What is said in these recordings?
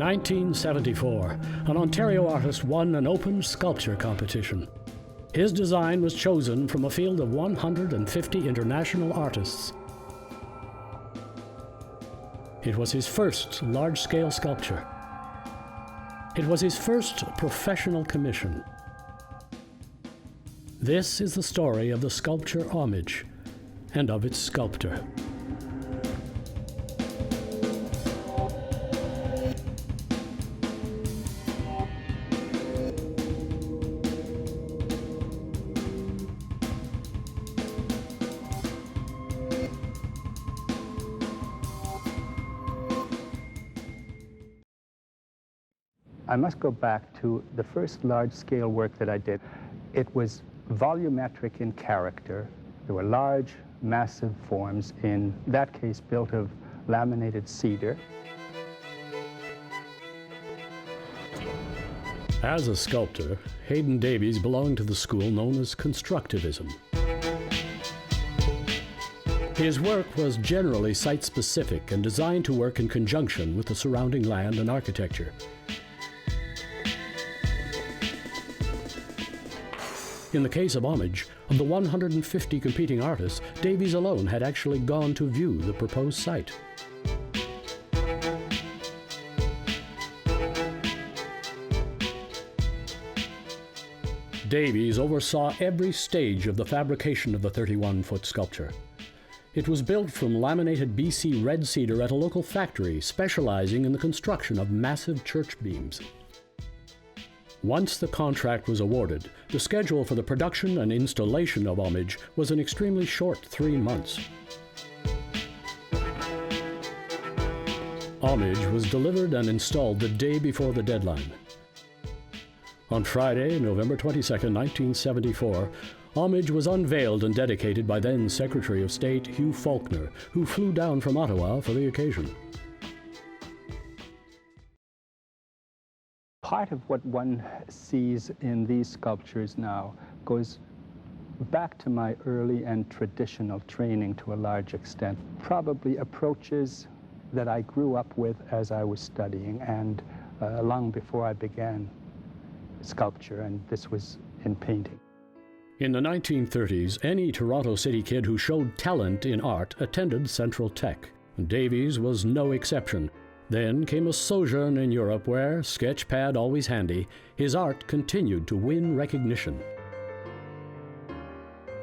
1974, an Ontario artist won an open sculpture competition. His design was chosen from a field of 150 international artists. It was his first large-scale sculpture. It was his first professional commission. This is the story of the sculpture Homage and of its sculptor. I must go back to the first large-scale work that I did. It was volumetric in character. There were large, massive forms, in that case built of laminated cedar. As a sculptor, Haydn Davies belonged to the school known as constructivism. His work was generally site-specific and designed to work in conjunction with the surrounding land and architecture. In the case of Homage, of the 150 competing artists, Davies alone had actually gone to view the proposed site. Davies oversaw every stage of the fabrication of the 31-foot sculpture. It was built from laminated BC red cedar at a local factory specializing in the construction of massive church beams. Once the contract was awarded, the schedule for the production and installation of Homage was an extremely short 3 months. Homage was delivered and installed the day before the deadline. On Friday, November 22, 1974, Homage was unveiled and dedicated by then Secretary of State Hugh Faulkner, who flew down from Ottawa for the occasion. Part of what one sees in these sculptures now goes back to my early and traditional training to a large extent. Probably approaches that I grew up with as I was studying and long before I began sculpture, and this was in painting. In the 1930s, any Toronto City kid who showed talent in art attended Central Tech. Davies was no exception. Then came a sojourn in Europe where, sketchpad always handy, his art continued to win recognition.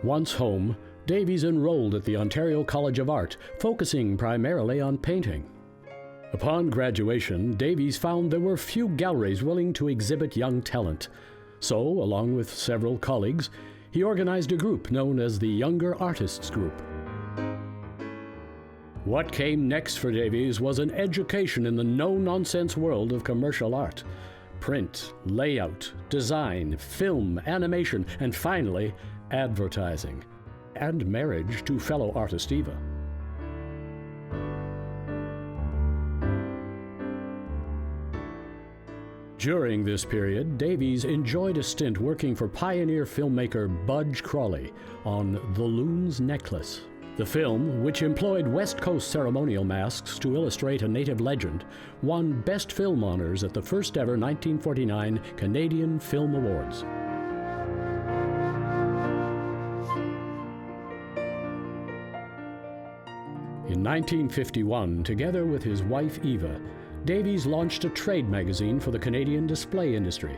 Once home, Davies enrolled at the Ontario College of Art, focusing primarily on painting. Upon graduation, Davies found there were few galleries willing to exhibit young talent. So, along with several colleagues, he organized a group known as the Younger Artists Group. What came next for Davies was an education in the no-nonsense world of commercial art. Print, layout, design, film, animation, and finally, advertising. And marriage to fellow artist Eva. During this period, Davies enjoyed a stint working for pioneer filmmaker Budge Crawley on The Loon's Necklace. The film, which employed West Coast ceremonial masks to illustrate a native legend, won Best Film honors at the first ever 1949 Canadian Film Awards. In 1951, together with his wife Eva, Davies launched a trade magazine for the Canadian display industry.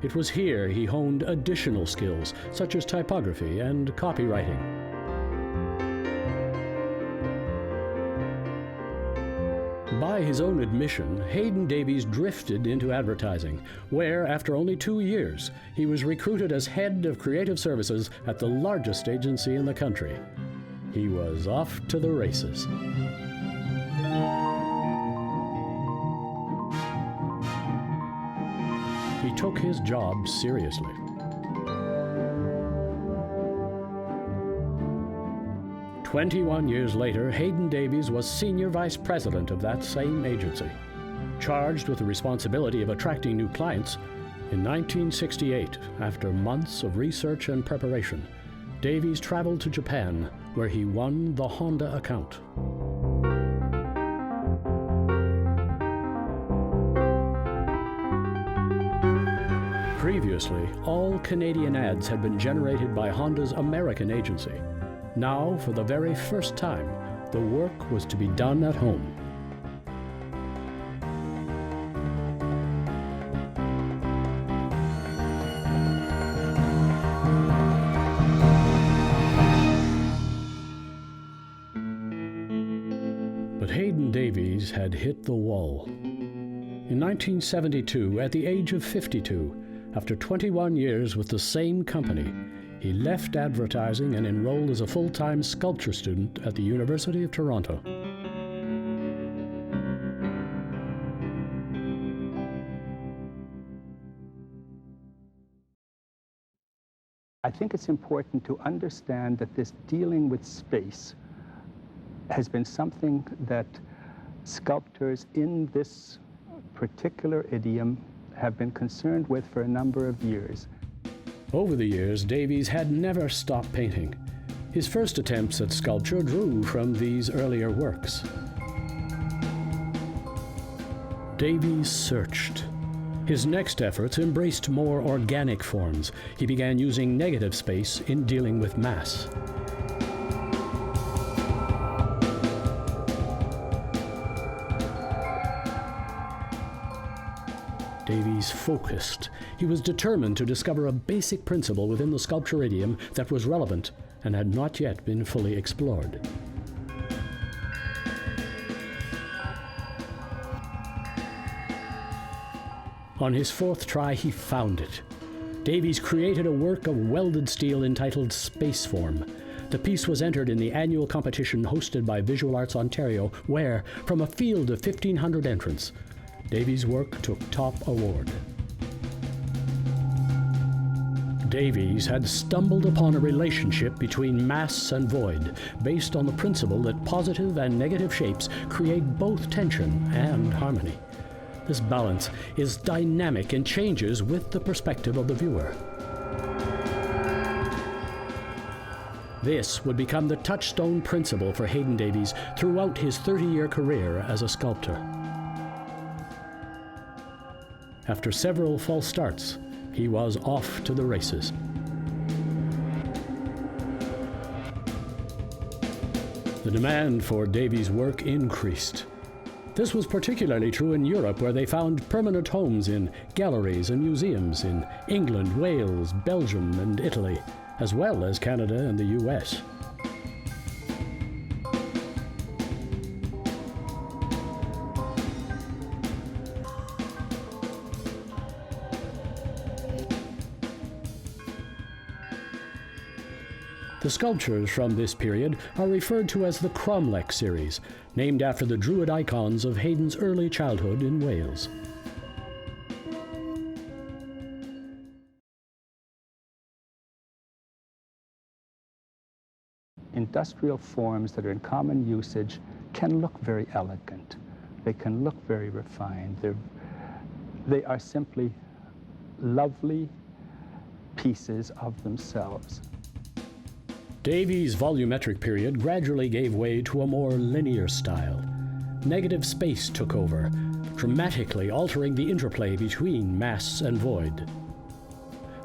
It was here he honed additional skills, such as typography and copywriting. By his own admission, Haydn Davies drifted into advertising, where, after only 2 years, he was recruited as head of creative services at the largest agency in the country. He was off to the races. He took his job seriously. "21 years later, Haydn Davies was senior vice president of that same agency. Charged with the responsibility of attracting new clients, in 1968, after months of research and preparation, Davies traveled to Japan, where he won the Honda account. Previously, all Canadian ads had been generated by Honda's American agency. Now, for the very first time, the work was to be done at home. But Haydn Davies had hit the wall. In 1972, at the age of 52, after 21 years with the same company, he left advertising and enrolled as a full-time sculpture student at the University of Toronto. I think it's important to understand that this dealing with space has been something that sculptors in this particular idiom have been concerned with for a number of years. Over the years, Davies had never stopped painting. His first attempts at sculpture drew from these earlier works. Davies searched. His next efforts embraced more organic forms. He began using negative space in dealing with mass. Davies focused. He was determined to discover a basic principle within the sculpture idiom that was relevant and had not yet been fully explored. On his fourth try, he found it. Davies created a work of welded steel entitled Spaceform. The piece was entered in the annual competition hosted by Visual Arts Ontario, where, from a field of 1,500 entrants, Davies' work took top award. Davies had stumbled upon a relationship between mass and void, based on the principle that positive and negative shapes create both tension and harmony. This balance is dynamic and changes with the perspective of the viewer. This would become the touchstone principle for Haydn Davies throughout his 30-year career as a sculptor. After several false starts, he was off to the races. The demand for Davies' work increased. This was particularly true in Europe, where they found permanent homes in galleries and museums in England, Wales, Belgium, and Italy, as well as Canada and the US. The sculptures from this period are referred to as the Cromlech series, named after the Druid icons of Haydn's early childhood in Wales. Industrial forms that are in common usage can look very elegant. They can look very refined. They are simply lovely pieces of themselves. Davies' volumetric period gradually gave way to a more linear style. Negative space took over, dramatically altering the interplay between mass and void.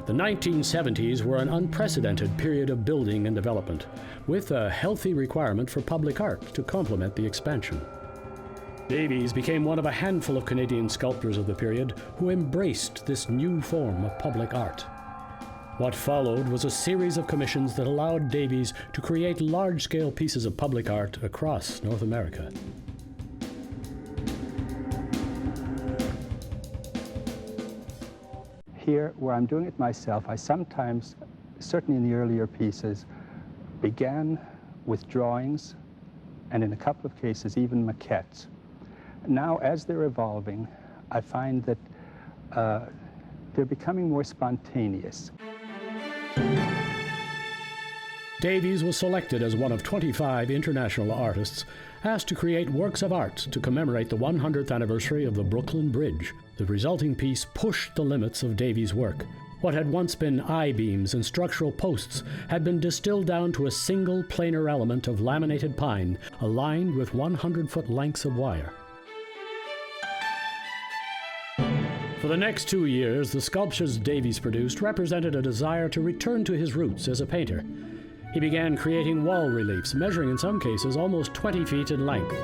The 1970s were an unprecedented period of building and development, with a healthy requirement for public art to complement the expansion. Davies became one of a handful of Canadian sculptors of the period who embraced this new form of public art. What followed was a series of commissions that allowed Davies to create large-scale pieces of public art across North America. Here, where I'm doing it myself, I sometimes, certainly in the earlier pieces, began with drawings, and in a couple of cases, even maquettes. Now, as they're evolving, I find that they're becoming more spontaneous. Davies was selected as one of 25 international artists asked to create works of art to commemorate the 100th anniversary of the Brooklyn Bridge. The resulting piece pushed the limits of Davies' work. What had once been I-beams and structural posts had been distilled down to a single planar element of laminated pine aligned with 100-foot lengths of wire. For the next 2 years, the sculptures Davies produced represented a desire to return to his roots as a painter. He began creating wall reliefs, measuring in some cases almost 20 feet in length.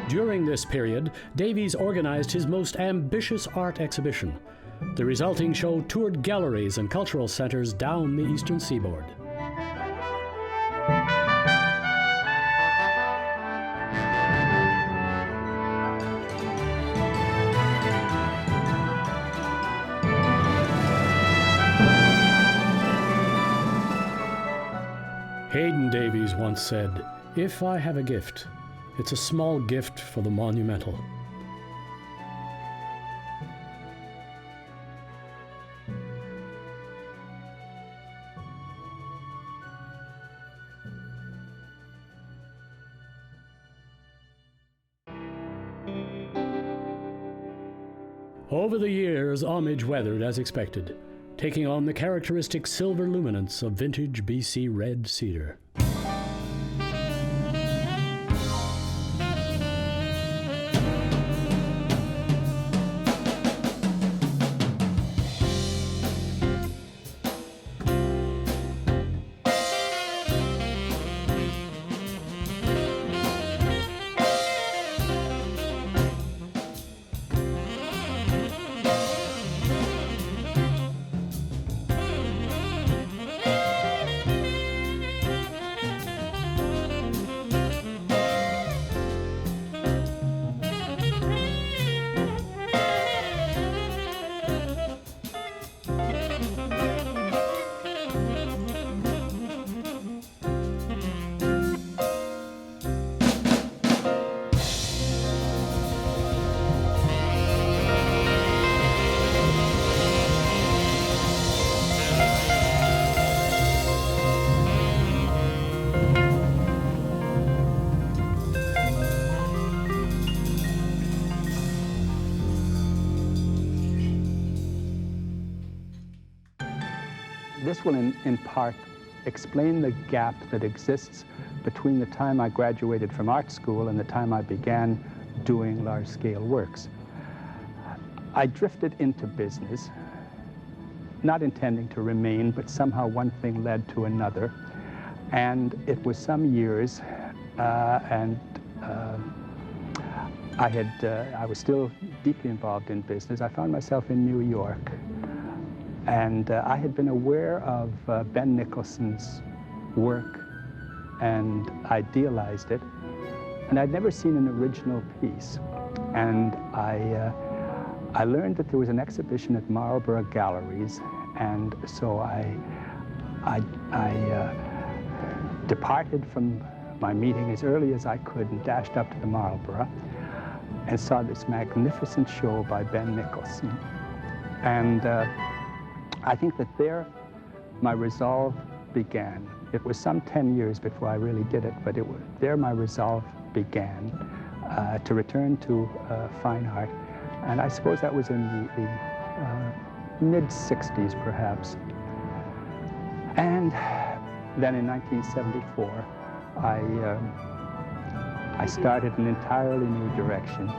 During this period, Davies organized his most ambitious art exhibition. The resulting show toured galleries and cultural centers down the eastern seaboard. Haydn Davies once said, "If I have a gift, it's a small gift for the monumental." Over the years, homage weathered as expected, taking on the characteristic silver luminance of vintage BC red cedar. This will in part explain the gap that exists between the time I graduated from art school and the time I began doing large-scale works. I drifted into business, not intending to remain, but somehow one thing led to another. And it was some years, I was still deeply involved in business. I found myself in New York. And I had been aware of Ben Nicholson's work and idealized it. And I'd never seen an original piece. And I learned that there was an exhibition at Marlborough Galleries. And so I departed from my meeting as early as I could and dashed up to the Marlborough and saw this magnificent show by Ben Nicholson. And I think that there my resolve began. It was some 10 years before I really did it, but there my resolve began to return to fine art. And I suppose that was in the mid-60s, perhaps. And then in 1974, I started an entirely new direction.